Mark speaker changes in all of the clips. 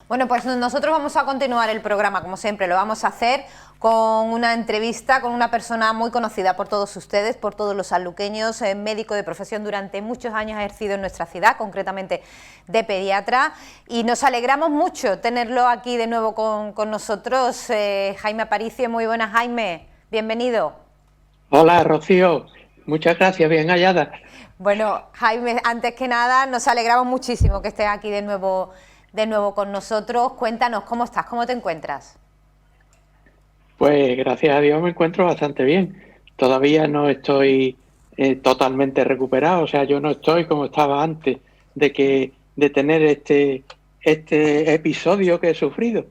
Speaker 1: Bueno, pues nosotros vamos a continuar el programa, como siempre, lo vamos a hacer con una entrevista con una persona muy conocida por todos ustedes, por todos los sanluqueños, médico de profesión, durante muchos años ha ejercido en nuestra ciudad, concretamente de pediatra, y nos alegramos mucho tenerlo aquí de nuevo con nosotros. Jaime Aparicio, muy buenas, Jaime, bienvenido.
Speaker 2: Hola, Rocío, muchas gracias, bien hallada.
Speaker 1: Bueno, Jaime, antes que nada, nos alegramos muchísimo que estés aquí de nuevo con nosotros. Cuéntanos, ¿cómo estás? ¿Cómo te encuentras?
Speaker 2: Pues gracias a Dios me encuentro bastante bien. Todavía no estoy totalmente recuperado, o sea, yo no estoy como estaba antes de tener este episodio que he sufrido.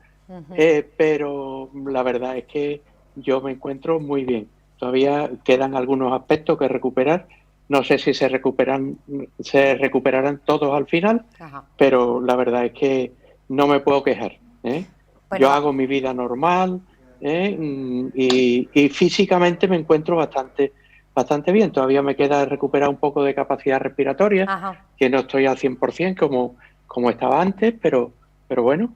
Speaker 2: Pero la verdad es que yo me encuentro muy bien. Todavía quedan algunos aspectos que recuperar. No sé si se recuperarán todos al final,
Speaker 1: Ajá.
Speaker 2: pero la verdad es que no me puedo quejar, ¿eh? Yo
Speaker 1: Bueno,
Speaker 2: hago mi vida normal, y físicamente me encuentro bastante bien. Todavía me queda recuperar un poco de capacidad respiratoria,
Speaker 1: ajá.
Speaker 2: que no estoy al 100% como estaba antes, pero bueno,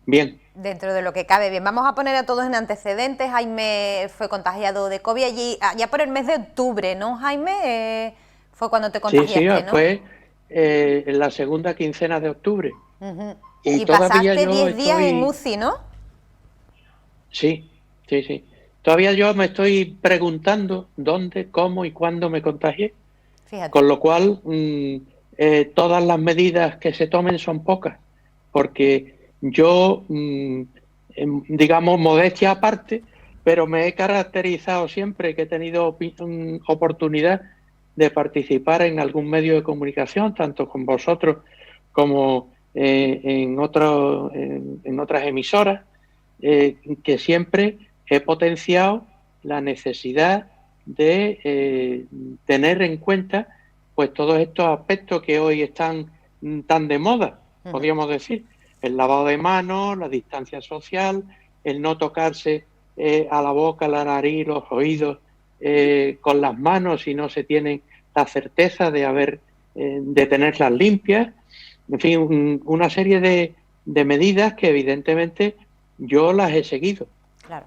Speaker 2: bien.
Speaker 1: Dentro de lo que cabe, bien. Vamos a poner a todos en antecedentes. Jaime fue contagiado de COVID allá por el mes de octubre, ¿no, Jaime? Fue cuando te
Speaker 2: Sí, sí,
Speaker 1: contagiaste, ¿no?
Speaker 2: fue en la segunda quincena de octubre.
Speaker 1: Uh-huh.
Speaker 2: Y
Speaker 1: Y
Speaker 2: todavía
Speaker 1: pasaste
Speaker 2: yo
Speaker 1: 10 días en
Speaker 2: estoy,
Speaker 1: UCI, ¿no?
Speaker 2: sí, sí, sí. Todavía yo me estoy preguntando dónde, cómo y cuándo me contagié.
Speaker 1: Fíjate.
Speaker 2: Con lo cual, todas las medidas que se tomen son pocas, porque yo, digamos, modestia aparte, pero me he caracterizado siempre que he tenido oportunidad de participar en algún medio de comunicación, tanto con vosotros como en otras emisoras, que siempre he potenciado la necesidad de tener en cuenta pues todos estos aspectos que hoy están tan de moda,
Speaker 1: Uh-huh.
Speaker 2: podríamos decir, el lavado de manos, la distancia social, el no tocarse a la boca, la nariz, los oídos con las manos si no se tiene la certeza de tenerlas limpias, en fin, una serie de medidas que evidentemente yo las he seguido.
Speaker 1: Claro.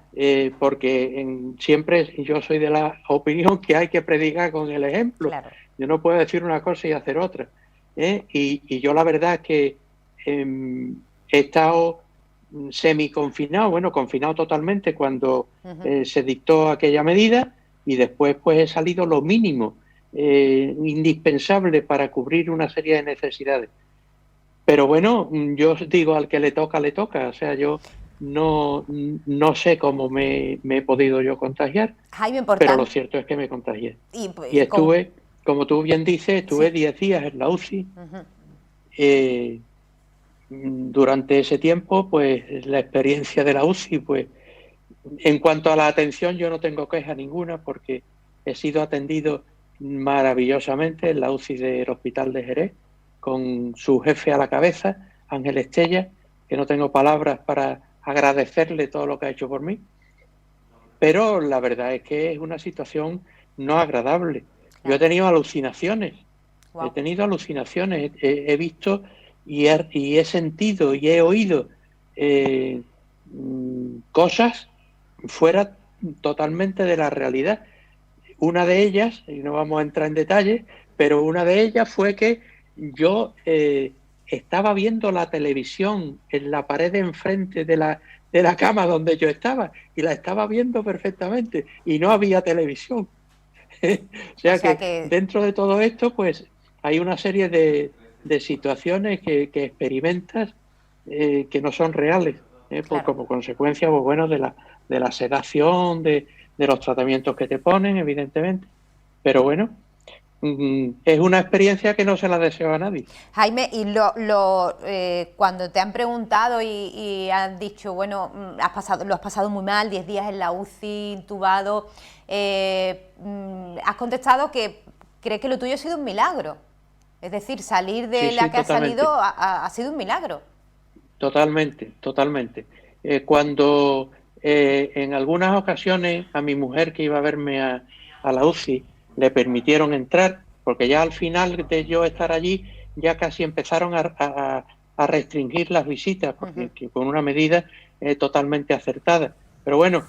Speaker 2: Porque siempre yo soy de la opinión que hay que predicar con el ejemplo.
Speaker 1: Claro.
Speaker 2: Yo no puedo decir una cosa y hacer otra. Y yo la verdad es que he estado semi-confinado, bueno, confinado totalmente cuando
Speaker 1: Uh-huh.
Speaker 2: se dictó aquella medida, y después pues he salido lo mínimo indispensable para cubrir una serie de necesidades. Pero bueno, yo digo, al que le toca, o sea, yo no sé cómo me he podido yo contagiar,
Speaker 1: Jaime,
Speaker 2: pero lo
Speaker 1: importante.
Speaker 2: cierto es que me contagié.
Speaker 1: Y,
Speaker 2: Y
Speaker 1: y con...
Speaker 2: estuve, como tú bien dices, estuve
Speaker 1: Sí.
Speaker 2: 10 días en la UCI.
Speaker 1: Uh-huh.
Speaker 2: Eh, Durante ese tiempo, pues la experiencia de la UCI, pues en cuanto a la atención, yo no tengo queja ninguna porque he sido atendido maravillosamente en la UCI del Hospital de Jerez, con su jefe a la cabeza, Ángel Estella, que no tengo palabras para agradecerle todo lo que ha hecho por mí. Pero la verdad es que es una situación no agradable. Yo he
Speaker 1: Claro.
Speaker 2: tenido alucinaciones,
Speaker 1: Wow.
Speaker 2: he visto y he sentido y he oído cosas fuera totalmente de la realidad. Una de ellas, y no vamos a entrar en detalles, pero una de ellas fue que yo estaba viendo la televisión en la pared de enfrente de la cama donde yo estaba, y la estaba viendo perfectamente y no había televisión. O
Speaker 1: O
Speaker 2: sea
Speaker 1: sea
Speaker 2: que
Speaker 1: que...
Speaker 2: dentro de todo esto, pues hay una serie de situaciones que experimentas que no son reales,
Speaker 1: Claro.
Speaker 2: como consecuencia, pues, bueno, de la sedación, de los tratamientos que te ponen, evidentemente. Pero bueno, es una experiencia que no se la deseo a nadie.
Speaker 1: Jaime, y cuando te han preguntado y han dicho, bueno, lo has pasado muy mal, 10 días en la UCI, intubado, has contestado que crees que lo tuyo ha sido un milagro. Es decir, salir
Speaker 2: Sí,
Speaker 1: de la
Speaker 2: sí,
Speaker 1: que has salido
Speaker 2: totalmente.
Speaker 1: ha sido un milagro.
Speaker 2: Totalmente, totalmente. Cuando en algunas ocasiones a mi mujer que iba a verme a la UCI le permitieron entrar, porque ya al final de yo estar allí ya casi empezaron a restringir las visitas, porque que con una medida totalmente acertada. Pero bueno,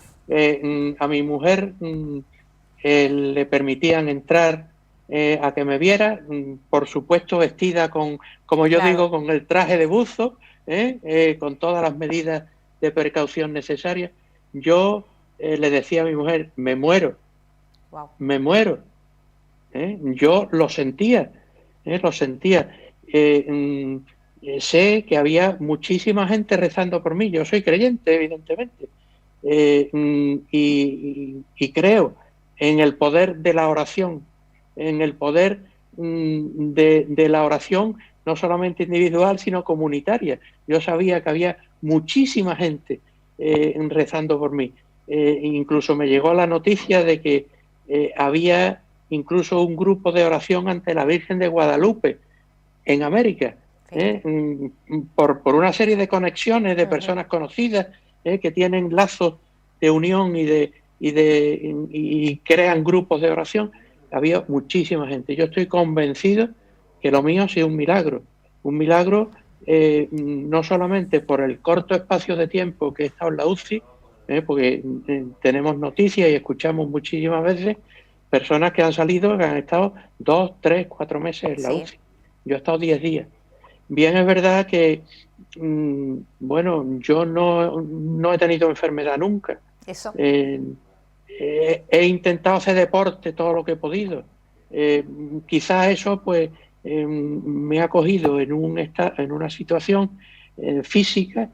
Speaker 2: a mi mujer le permitían entrar a que me viera, por supuesto vestida con, como yo digo, con el traje de buzo, con todas las medidas de precaución necesarias. Yo le decía a mi mujer, me muero, me muero. Yo lo sentía, lo sentía. Sé que había muchísima gente rezando por mí. Yo soy creyente, evidentemente, y creo en el poder de la oración, en el poder de la oración, no solamente individual, sino comunitaria. Yo sabía que había muchísima gente rezando por mí. Incluso me llegó la noticia de que había incluso un grupo de oración ante la Virgen de Guadalupe en América, por una serie de conexiones de personas conocidas que tienen lazos de unión y crean grupos de oración. Había muchísima gente. Yo estoy convencido que lo mío ha sido un milagro no solamente por el corto espacio de tiempo que he estado en la UCI, porque tenemos noticias y escuchamos muchísimas veces personas que han salido, que han estado 2, 3, 4 meses en la UCI. Yo he estado 10 días. Bien, es verdad que, bueno, yo no he tenido enfermedad nunca.
Speaker 1: Eso.
Speaker 2: He intentado hacer deporte todo lo que he podido. Quizás eso, pues, me ha cogido en una situación física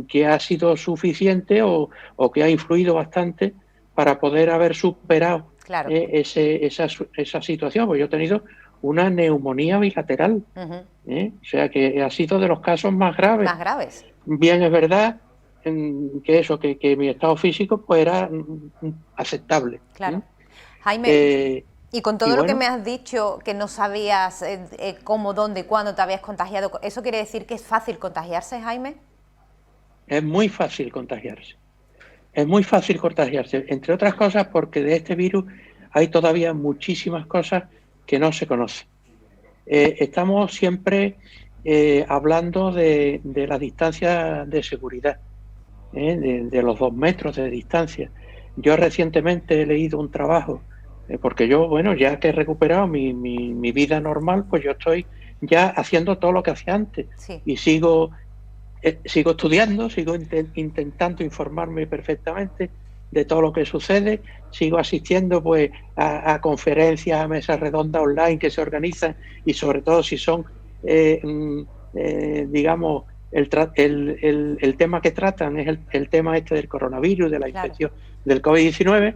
Speaker 2: que ha sido suficiente o que ha influido bastante para poder haber superado esa situación. Pues yo he tenido una neumonía bilateral, o sea que ha sido de los casos más graves.
Speaker 1: Más graves.
Speaker 2: Bien, es verdad que mi estado físico pues era aceptable.
Speaker 1: Claro. Jaime, y con todo lo que me has dicho, que no sabías cómo, dónde, cuándo te habías contagiado, ¿eso quiere decir que es fácil contagiarse, Jaime?
Speaker 2: Es muy fácil contagiarse. Es muy fácil contagiarse, entre otras cosas porque de este virus hay todavía muchísimas cosas que no se conocen. Estamos siempre hablando de la distancia de seguridad, de los 2 metros de distancia. Yo recientemente he leído un trabajo, porque yo, bueno, ya que he recuperado mi vida normal, pues yo estoy ya haciendo todo lo que hacía antes y sigo estudiando, sigo intentando informarme perfectamente de todo lo que sucede, sigo asistiendo pues a conferencias, a mesas redondas online que se organizan y sobre todo si son, digamos, el tema que tratan es el tema este del coronavirus, de la infección del COVID-19,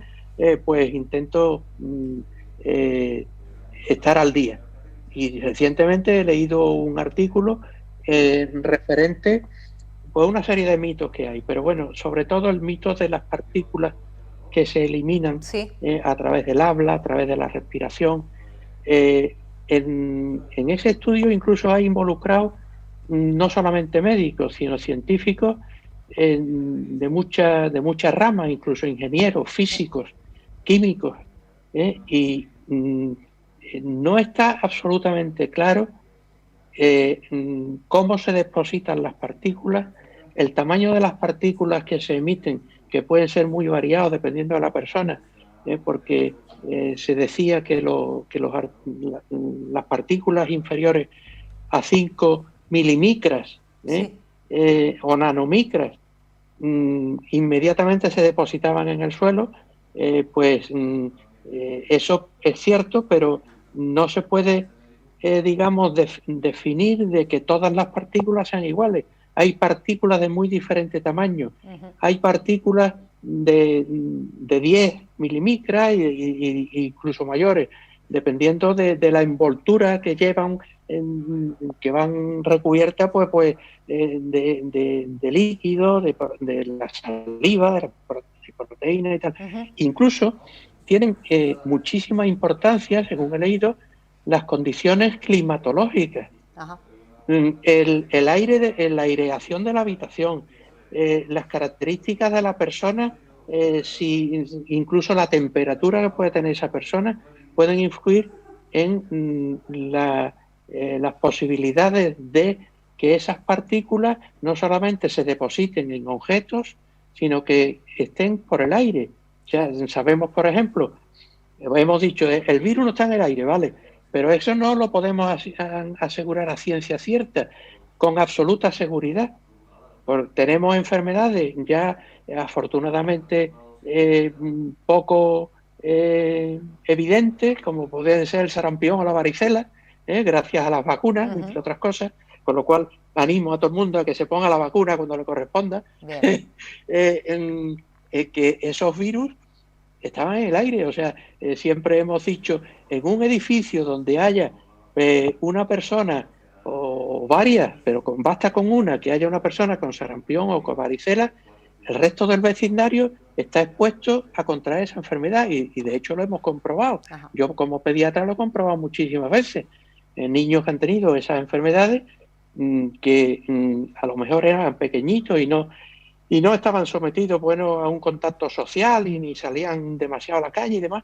Speaker 2: pues intento estar al día. Y recientemente he leído un artículo referente a una serie de mitos que hay, pero bueno, sobre todo el mito de las partículas que se eliminan a través del habla, a través de la respiración. En ese estudio incluso hay involucrado no solamente médicos, sino científicos de muchas ramas, incluso ingenieros, físicos, químicos, y no está absolutamente claro cómo se depositan las partículas, el tamaño de las partículas que se emiten, que pueden ser muy variados dependiendo de la persona, porque se decía que las partículas inferiores a 5 milimicras o nanomicras inmediatamente se depositaban en el suelo, eso es cierto, pero no se puede digamos, definir de que todas las partículas sean iguales. Hay partículas de muy diferente tamaño. Hay partículas de 10 milimicras e incluso mayores, dependiendo de la envoltura que llevan, que van recubiertas pues de líquido, de la saliva, de la proteína y tal. Incluso tienen muchísima importancia, según he leído, las condiciones climatológicas, el aire, la aireación de la habitación, las características de la persona, incluso la temperatura que puede tener esa persona, pueden influir en las posibilidades de que esas partículas no solamente se depositen en objetos, sino que estén por el aire. O sea, sabemos, por ejemplo, hemos dicho, el virus no está en el aire, ¿vale? Pero eso no lo podemos asegurar a ciencia cierta, con absoluta seguridad. Tenemos enfermedades ya afortunadamente poco evidentes, como puede ser el sarampión o la varicela, gracias a las vacunas, entre otras cosas, con lo cual animo a todo el mundo a que se ponga la vacuna cuando le corresponda, que esos virus estaban en el aire. O sea, siempre hemos dicho, en un edificio donde haya una persona o varias, pero basta con una, que haya una persona con sarampión o con varicela, el resto del vecindario está expuesto a contraer esa enfermedad y de hecho lo hemos comprobado. Ajá. Yo como pediatra lo he comprobado muchísimas veces. Niños que han tenido esas enfermedades que a lo mejor eran pequeñitos y no estaban sometidos, bueno, a un contacto social y ni salían demasiado a la calle y demás.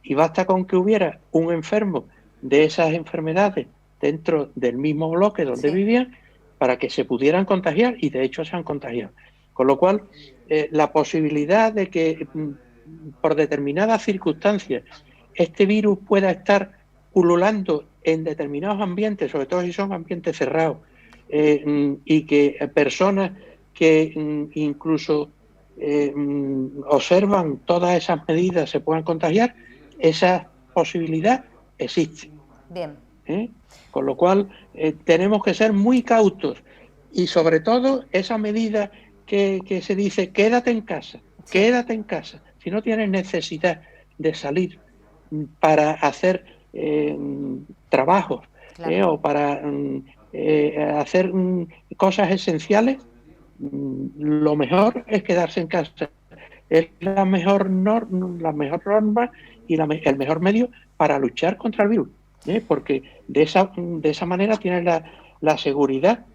Speaker 2: Y basta con que hubiera un enfermo de esas enfermedades dentro del mismo bloque donde vivían para que se pudieran contagiar, y de hecho se han contagiado. Con lo cual, la posibilidad de que por determinadas circunstancias este virus pueda estar pululando en determinados ambientes, sobre todo si son ambientes cerrados, y que personas que incluso observan todas esas medidas se puedan contagiar, esa posibilidad existe.
Speaker 1: Bien.
Speaker 2: Con lo cual tenemos que ser muy cautos y sobre todo esa medida que se dice quédate en casa, quédate en casa. Si no tienes necesidad de salir para hacer trabajos o para hacer cosas esenciales, lo mejor es quedarse en casa. Es la mejor norma y el mejor medio para luchar contra el virus, porque de esa manera tienes la seguridad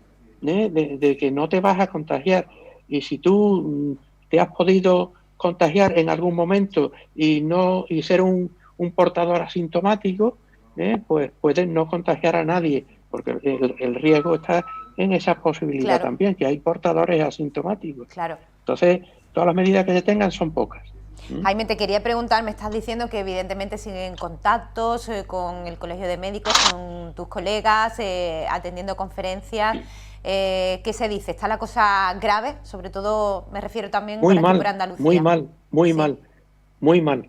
Speaker 2: de que no te vas a contagiar. Y si tú te has podido contagiar en algún momento y ser un portador asintomático, pues puedes no contagiar a nadie, porque el riesgo está en esa posibilidad también, que hay portadores asintomáticos. Entonces, todas las medidas que se tengan son pocas.
Speaker 1: Jaime, te quería preguntar, me estás diciendo que evidentemente siguen contactos con el Colegio de Médicos, con tus colegas, atendiendo conferencias. ¿Qué se dice? ¿Está la cosa grave? Sobre todo me refiero también
Speaker 2: muy
Speaker 1: por
Speaker 2: mal,
Speaker 1: aquí por Andalucía.
Speaker 2: Muy mal.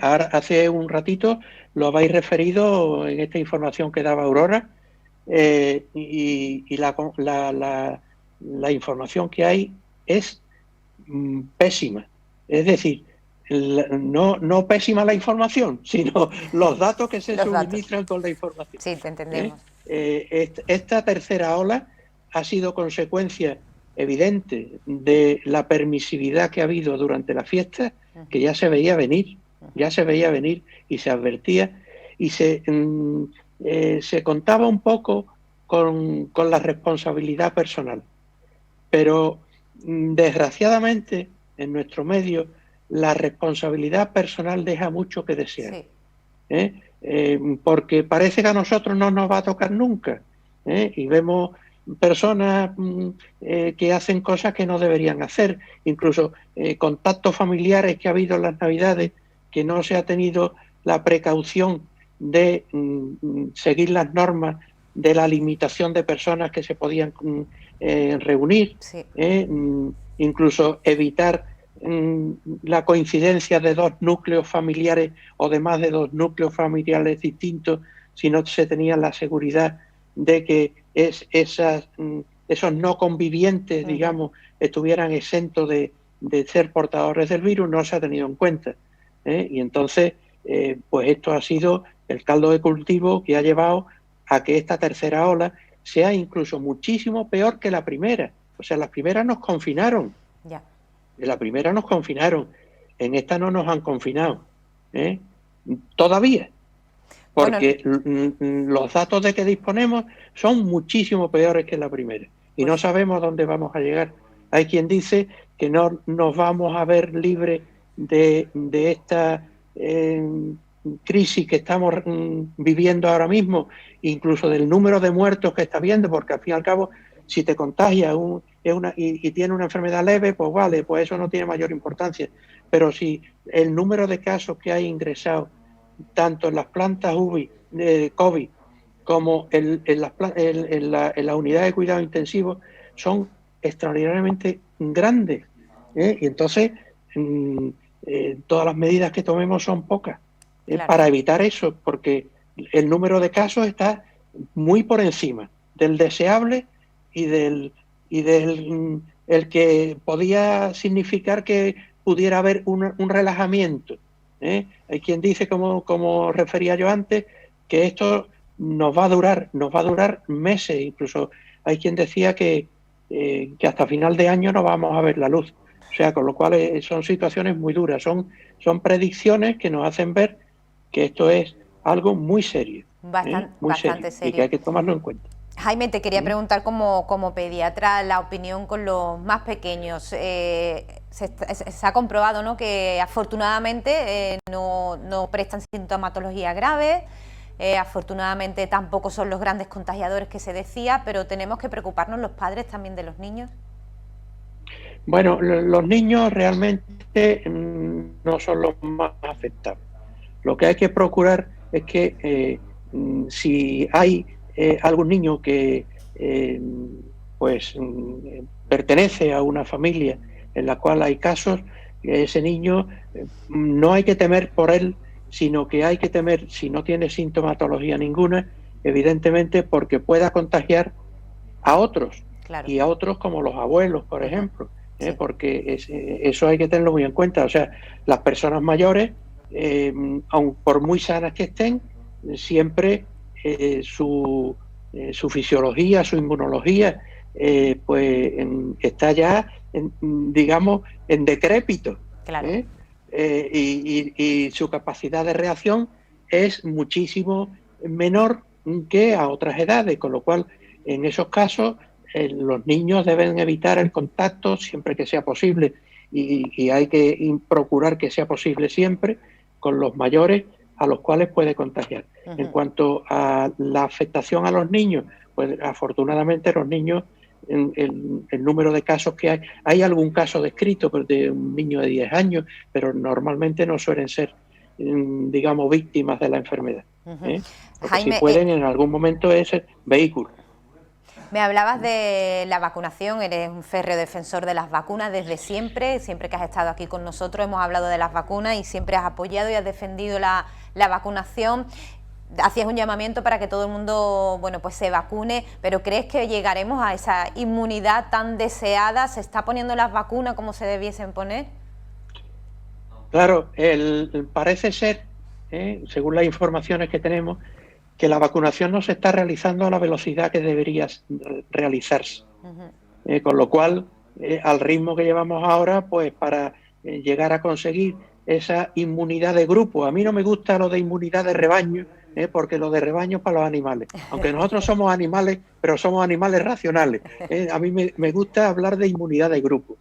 Speaker 2: Ahora, hace un ratito lo habéis referido en esta información que daba Aurora, y la información que hay es pésima. Es decir, no pésima la información, sino los datos que se suministran con la información.
Speaker 1: Sí, te entendemos.
Speaker 2: Esta tercera ola ha sido consecuencia evidente de la permisividad que ha habido durante la fiesta, que ya se veía venir, y se advertía y se contaba un poco con la responsabilidad personal. Pero desgraciadamente en nuestro medio la responsabilidad personal deja mucho que desear. Porque parece que a nosotros no nos va a tocar nunca, y vemos personas que hacen cosas que no deberían hacer, incluso contactos familiares que ha habido en las Navidades que no se ha tenido la precaución de seguir las normas de la limitación de personas que se podían reunir, incluso evitar la coincidencia de dos núcleos familiares o de más de dos núcleos familiares distintos, si no se tenía la seguridad de que esos no convivientes, digamos, estuvieran exentos de ser portadores del virus, no se ha tenido en cuenta. Y entonces, pues esto ha sido el caldo de cultivo que ha llevado a que esta tercera ola sea incluso muchísimo peor que la primera. O sea, las primeras nos confinaron.
Speaker 1: Ya.
Speaker 2: La primera nos confinaron, en esta no nos han confinado, todavía, porque los datos de que disponemos son muchísimo peores que la primera y no sabemos dónde vamos a llegar. Hay quien dice que no nos vamos a ver libres de esta crisis que estamos viviendo ahora mismo, incluso del número de muertos que está habiendo, porque al fin y al cabo, si te contagias y tienes una enfermedad leve, pues vale, pues eso no tiene mayor importancia. Pero si el número de casos que hay ingresados, tanto en las plantas UBI de COVID como en la unidad de cuidado intensivo, son extraordinariamente grandes, ¿eh? Y entonces todas las medidas que tomemos son pocas,
Speaker 1: Claro.
Speaker 2: para evitar eso, porque el número de casos está muy por encima del deseable y del el que podía significar que pudiera haber un relajamiento, ¿eh? Hay quien dice, como refería yo antes, que esto nos va a durar meses, incluso hay quien decía que hasta final de año no vamos a ver la luz. O sea, con lo cual son situaciones muy duras, son predicciones que nos hacen ver que esto es algo muy serio,
Speaker 1: bastante serio,
Speaker 2: y que hay que tomarlo en cuenta.
Speaker 1: Jaime, te quería preguntar como pediatra la opinión con los más pequeños. Se ha comprobado, ¿no?, que afortunadamente no prestan sintomatología grave, afortunadamente tampoco son los grandes contagiadores que se decía, pero tenemos que preocuparnos los padres también de los niños.
Speaker 2: Bueno, los niños realmente no son los más afectados. Lo que hay que procurar es que si hay algún niño que pertenece a una familia en la cual hay casos, ese niño no hay que temer por él, sino que hay que temer, si no tiene sintomatología ninguna, evidentemente porque pueda contagiar a otros,
Speaker 1: claro,
Speaker 2: y a otros como los abuelos, por ejemplo, sí, porque eso hay que tenerlo muy en cuenta. O sea, las personas mayores, aun por muy sanas que estén, siempre su fisiología, su inmunología, está ya, digamos, en decrépito.
Speaker 1: Claro.
Speaker 2: Y su capacidad de reacción es muchísimo menor que a otras edades, con lo cual, en esos casos, los niños deben evitar el contacto siempre que sea posible, y hay que procurar que sea posible siempre con los mayores a los cuales puede contagiar. En cuanto a la afectación a los niños, pues afortunadamente los niños, el número de casos que hay algún caso descrito de un niño de 10 años, pero normalmente no suelen ser, digamos, víctimas de la enfermedad. Porque Jaime, si pueden, en algún momento es el vehículo.
Speaker 1: Me hablabas de la vacunación, eres un férreo defensor de las vacunas desde siempre que has estado aquí con nosotros hemos hablado de las vacunas y siempre has apoyado y has defendido la vacunación. Hacías un llamamiento para que todo el mundo, bueno, pues se vacune, pero ¿crees que llegaremos a esa inmunidad tan deseada? ¿Se está poniendo las vacunas como se debiesen poner?
Speaker 2: Claro, parece ser, según las informaciones que tenemos, que la vacunación no se está realizando a la velocidad que debería realizarse. Con lo cual, al ritmo que llevamos ahora, pues para llegar a conseguir esa inmunidad de grupo. A mí no me gusta lo de inmunidad de rebaño, porque lo de rebaño es para los animales. Aunque nosotros somos animales, pero somos animales racionales. A mí me gusta hablar de inmunidad de grupo.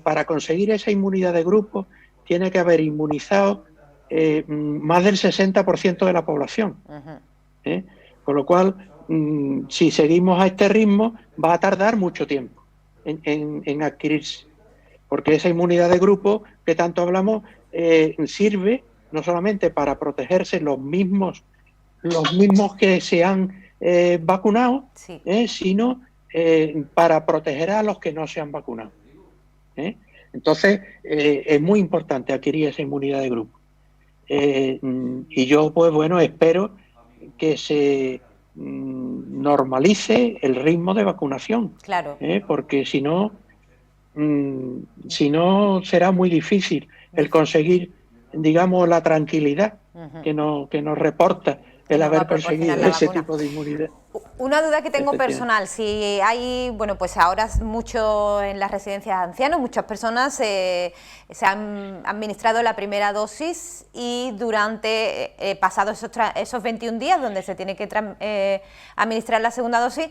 Speaker 2: Para conseguir esa inmunidad de grupo, tiene que haber inmunizado más del 60% de la población. Con lo cual, si seguimos a este ritmo, va a tardar mucho tiempo en adquirirse. Porque esa inmunidad de grupo que tanto hablamos sirve no solamente para protegerse los mismos que se han vacunado, sí, sino para proteger a los que no se han vacunado. Entonces, es muy importante adquirir esa inmunidad de grupo. Y yo, pues bueno, espero que se normalice el ritmo de vacunación.
Speaker 1: Claro.
Speaker 2: Porque si no será muy difícil el conseguir, digamos, la tranquilidad que nos reporta el haber conseguido ese tipo de inmunidad.
Speaker 1: Una duda que tengo personal, si hay, bueno, pues ahora mucho en las residencias de ancianos, muchas personas se han administrado la primera dosis y durante pasados esos 21 días donde se tiene que administrar la segunda dosis,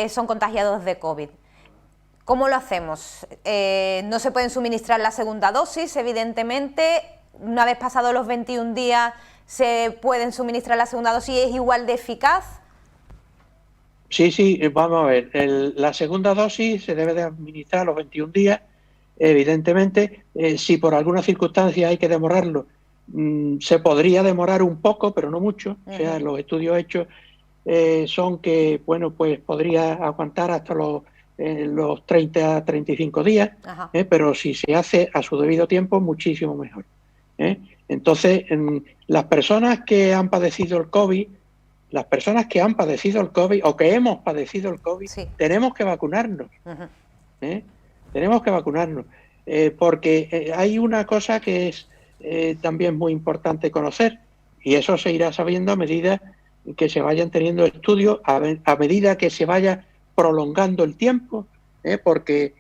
Speaker 1: son contagiados de COVID. ¿Cómo lo hacemos? No se pueden suministrar la segunda dosis, evidentemente. una vez pasados los 21 días se pueden suministrar la segunda dosis, ¿es igual de eficaz?
Speaker 2: Sí, vamos a ver, la segunda dosis se debe de administrar a los 21 días, evidentemente. Si por alguna circunstancia hay que demorarlo, se podría demorar un poco, pero no mucho. O sea, los estudios hechos son que, bueno, pues podría aguantar hasta los 30 a 35 días, pero si se hace a su debido tiempo, muchísimo mejor. Entonces, las personas que han padecido el COVID, o que hemos padecido el COVID, sí, tenemos que vacunarnos. Tenemos que vacunarnos, porque hay una cosa que es también muy importante conocer, y eso se irá sabiendo a medida que se vayan teniendo estudios, a medida que se vaya prolongando el tiempo, porque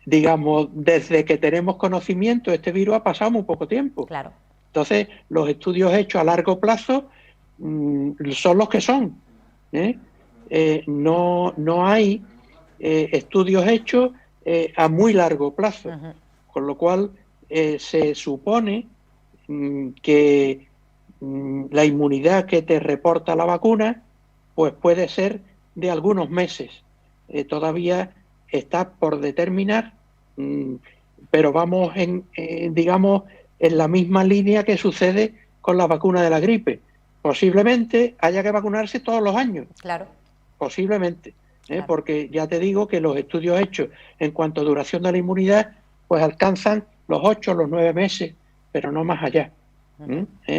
Speaker 2: digamos, desde que tenemos conocimiento, este virus ha pasado muy poco tiempo.
Speaker 1: Claro.
Speaker 2: Entonces, los estudios hechos a largo plazo son los que son. No hay estudios hechos a muy largo plazo, con lo cual se supone que la inmunidad que te reporta la vacuna pues puede ser de algunos meses. Todavía está por determinar, pero vamos digamos, en la misma línea que sucede con la vacuna de la gripe. Posiblemente haya que vacunarse todos los años.
Speaker 1: Claro.
Speaker 2: Posiblemente. Porque ya te digo que los estudios hechos en cuanto a duración de la inmunidad pues alcanzan los 8 o los 9 meses, pero no más allá.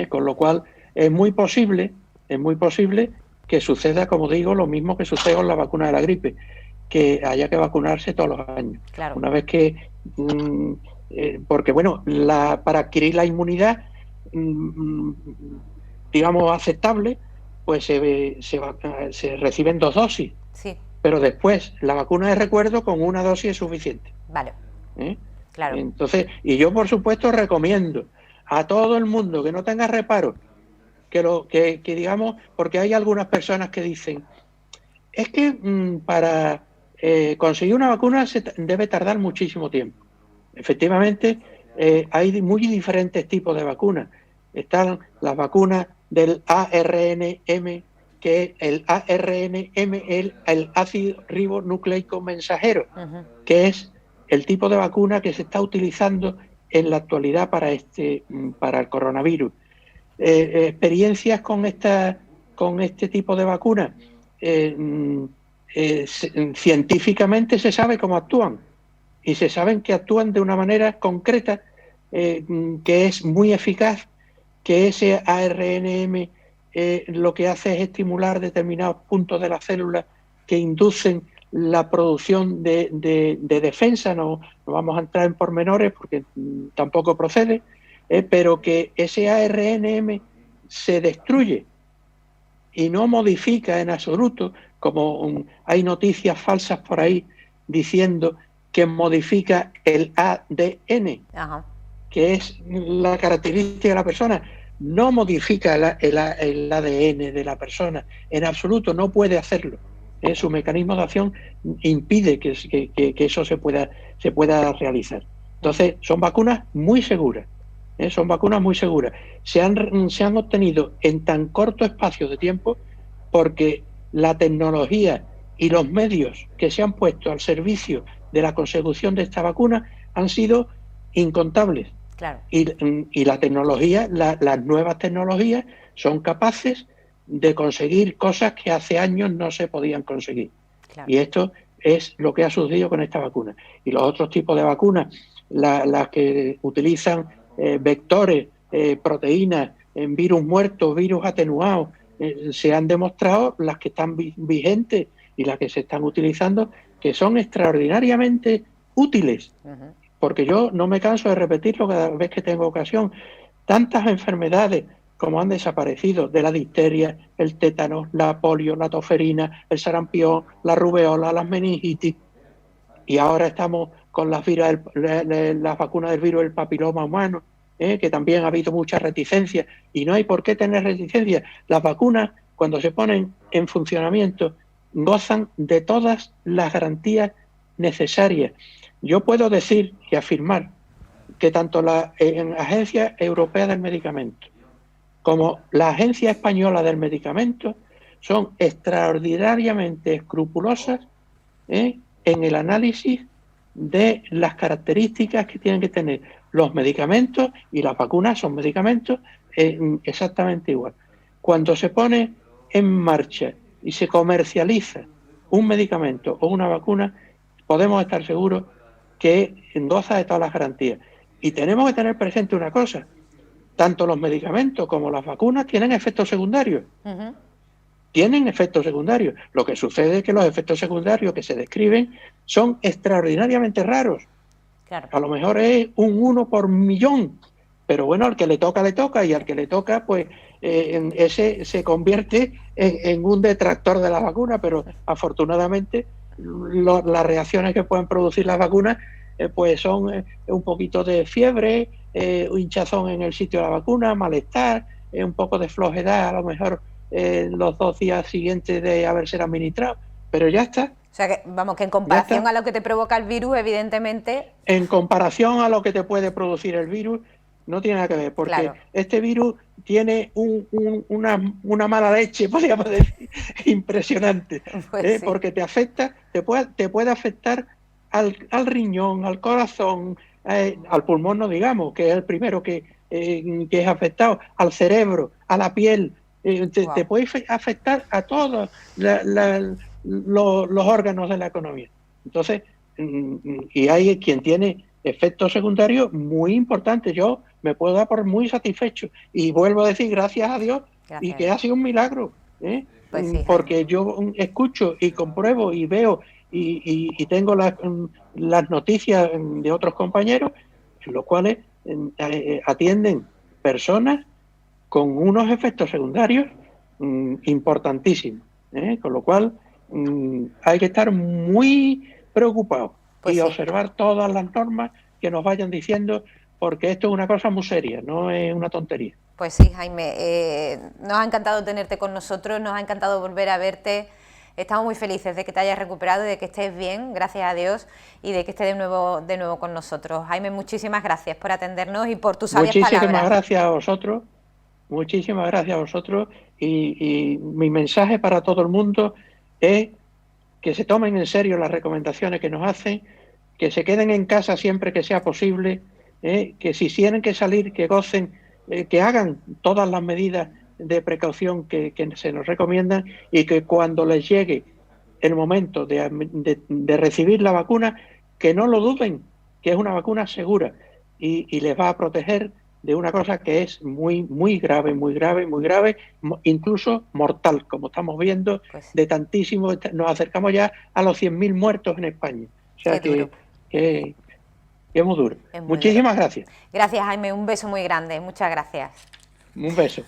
Speaker 2: Con lo cual es muy posible que suceda, como digo, lo mismo que sucede con la vacuna de la gripe, que haya que vacunarse todos los años.
Speaker 1: Claro.
Speaker 2: Una vez que porque bueno, para adquirir la inmunidad digamos aceptable, pues se reciben 2 dosis.
Speaker 1: Sí.
Speaker 2: Pero después la vacuna de recuerdo con 1 dosis es suficiente.
Speaker 1: Vale. Claro.
Speaker 2: Entonces, y yo por supuesto recomiendo a todo el mundo que no tenga reparo, que digamos, porque hay algunas personas que dicen, es que para conseguir una vacuna se debe tardar muchísimo tiempo. Efectivamente, hay muy diferentes tipos de vacunas. Están las vacunas del ARNM, que es el ARNM, el ácido ribonucleico mensajero, que es el tipo de vacuna que se está utilizando en la actualidad para el coronavirus. Experiencias con este tipo de vacunas. Científicamente se sabe cómo actúan y se saben que actúan de una manera concreta, que es muy eficaz, que ese ARNM lo que hace es estimular determinados puntos de la célula que inducen la producción de defensa. No vamos a entrar en pormenores porque tampoco procede, pero que ese ARNM se destruye y no modifica en absoluto, como hay noticias falsas por ahí diciendo que modifica el ADN, que es la característica de la persona. No modifica el ADN de la persona, en absoluto, no puede hacerlo. Su mecanismo de acción impide que eso se pueda realizar. Entonces, son vacunas muy seguras. Son vacunas muy seguras. Se han obtenido en tan corto espacio de tiempo porque la tecnología y los medios que se han puesto al servicio de la consecución de esta vacuna han sido incontables.
Speaker 1: Claro.
Speaker 2: Y la tecnología, las nuevas tecnologías son capaces de conseguir cosas que hace años no se podían conseguir. Claro. Y esto es lo que ha sucedido con esta vacuna. Y los otros tipos de vacunas, las que utilizan vectores, proteínas, virus muertos, virus atenuados, se han demostrado, las que están vigentes y las que se están utilizando, que son extraordinariamente útiles. Porque yo no me canso de repetirlo cada vez que tengo ocasión. Tantas enfermedades como han desaparecido, de la difteria, el tétano, la polio, la toferina, el sarampión, la rubeola, las meningitis, y ahora estamos con las vacunas del virus del papiloma humano, que también ha habido mucha reticencia, y no hay por qué tener reticencia. Las vacunas, cuando se ponen en funcionamiento, gozan de todas las garantías necesarias. Yo puedo decir y afirmar que tanto la Agencia Europea del Medicamento como la Agencia Española del Medicamento son extraordinariamente escrupulosas en el análisis de las características que tienen que tener los medicamentos, y las vacunas son medicamentos exactamente igual. Cuando se pone en marcha y se comercializa un medicamento o una vacuna, podemos estar seguros que goza de todas las garantías. Y tenemos que tener presente una cosa: tanto los medicamentos como las vacunas tienen efectos secundarios. Tienen efectos secundarios. Lo que sucede es que los efectos secundarios que se describen son extraordinariamente raros. Claro. A lo mejor es un 1 por millón, pero bueno, al que le toca, y al que le toca, pues ese se convierte en un detractor de la vacuna, pero afortunadamente las reacciones que pueden producir las vacunas pues son un poquito de fiebre, hinchazón en el sitio de la vacuna, malestar, un poco de flojedad a lo mejor los 2 días siguientes de haberse administrado, pero ya está.
Speaker 1: O sea, que vamos, que en comparación a lo que te provoca el virus, evidentemente...
Speaker 2: En comparación a lo que te puede producir el virus, no tiene nada que ver, porque claro, este virus tiene una mala leche, podríamos decir, impresionante, pues sí, porque te afecta, te puede afectar al riñón, al corazón, al pulmón no digamos, que es el primero que es afectado, al cerebro, a la piel, te puede afectar a todos los órganos de la economía. Entonces, y hay quien tiene efectos secundarios muy importantes. Yo me puedo dar por muy satisfecho y vuelvo a decir gracias a Dios, y que ha sido un milagro, pues sí, porque yo escucho y compruebo y veo y tengo las noticias de otros compañeros en los cuales atienden personas con unos efectos secundarios importantísimos, con lo cual hay que estar muy preocupados pues y sí, observar todas las normas que nos vayan diciendo, porque esto es una cosa muy seria, no es una tontería.
Speaker 1: Pues sí, Jaime, nos ha encantado tenerte con nosotros, nos ha encantado volver a verte. Estamos muy felices de que te hayas recuperado, de que estés bien, gracias a Dios, y de que estés de nuevo con nosotros. Jaime, muchísimas gracias por atendernos y por tus sabias palabras.
Speaker 2: Muchísimas gracias a vosotros, muchísimas gracias a vosotros, y mi mensaje para todo el mundo es que se tomen en serio las recomendaciones que nos hacen, que se queden en casa siempre que sea posible, que si tienen que salir, que gocen, que hagan todas las medidas de precaución que se nos recomiendan, y que cuando les llegue el momento de recibir la vacuna, que no lo duden, que es una vacuna segura y les va a proteger de una cosa que es muy, muy grave, muy grave, muy grave, incluso mortal, como estamos viendo, pues, de tantísimos. Nos acercamos ya a los 100.000 muertos en España. O sea que es muy duro. Muchísimas gracias.
Speaker 1: Gracias, Jaime, un beso muy grande, muchas gracias.
Speaker 2: Un beso.